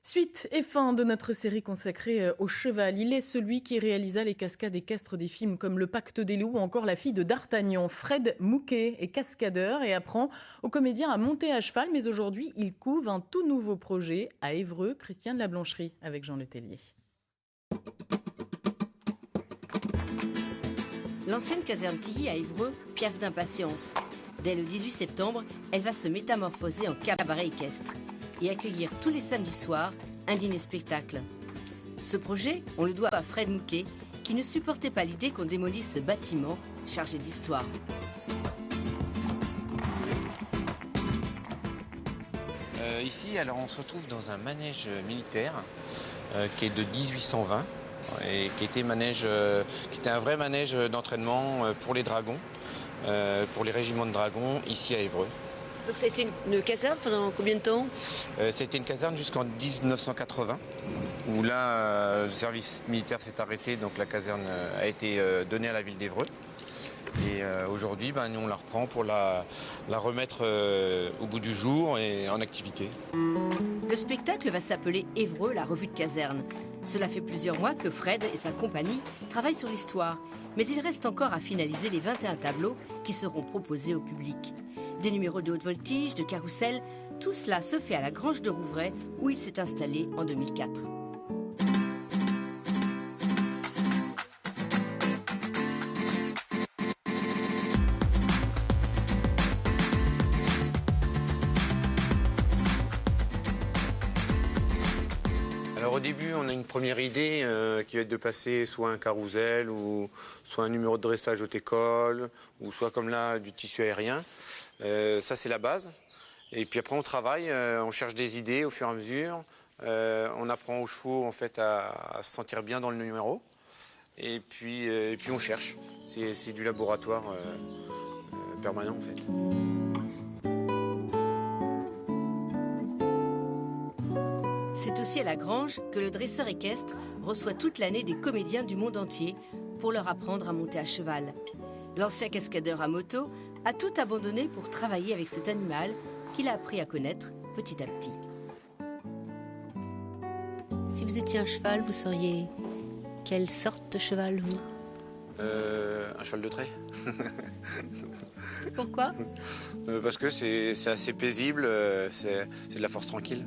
Suite et fin de notre série consacrée au cheval. Il est celui qui réalisa les cascades équestres des films comme Le Pacte des loups ou encore La fille de D'Artagnan. Fred Mouquet est cascadeur et apprend aux comédiens à monter à cheval. Mais aujourd'hui, il couve un tout nouveau projet à Évreux. Christiane Lablancherie avec Jean Letellier. L'ancienne caserne Tilly à Évreux piaffe d'impatience. Dès le 18 septembre, elle va se métamorphoser en cabaret équestre et accueillir tous les samedis soirs un dîner-spectacle. Ce projet, on le doit à Fred Mouquet, qui ne supportait pas l'idée qu'on démolisse ce bâtiment chargé d'histoire. Ici, alors, on se retrouve dans un manège militaire qui est de 1820 et qui était un vrai manège d'entraînement pour les dragons, pour les régiments de dragons ici à Évreux. Donc ça a été une caserne pendant combien de temps? C'était une caserne jusqu'en 1980, où là, le service militaire s'est arrêté, donc la caserne a été donnée à la ville d'Évreux. Et aujourd'hui, nous on la reprend pour la remettre au bout du jour et en activité. Le spectacle va s'appeler Évreux, la revue de caserne. Cela fait plusieurs mois que Fred et sa compagnie travaillent sur l'histoire. Mais il reste encore à finaliser les 21 tableaux qui seront proposés au public. Des numéros de haute voltige, de carrousel, tout cela se fait à la Grange de Rouvray où il s'est installé en 2004. Alors au début, on a une première idée qui va être de passer soit un carrousel ou soit un numéro de dressage haute école ou soit comme là du tissu aérien. Ça c'est la base. Et puis après on travaille, on cherche des idées au fur et à mesure. On apprend aux chevaux en fait à se sentir bien dans le numéro. Et puis on cherche. C'est du laboratoire permanent en fait. C'est aussi à la Grange que le dresseur équestre reçoit toute l'année des comédiens du monde entier pour leur apprendre à monter à cheval. L'ancien cascadeur à moto a tout abandonné pour travailler avec cet animal qu'il a appris à connaître petit à petit. Si vous étiez un cheval, vous seriez quelle sorte de cheval, vous? Un cheval de trait. Pourquoi? Parce que c'est assez paisible, c'est de la force tranquille.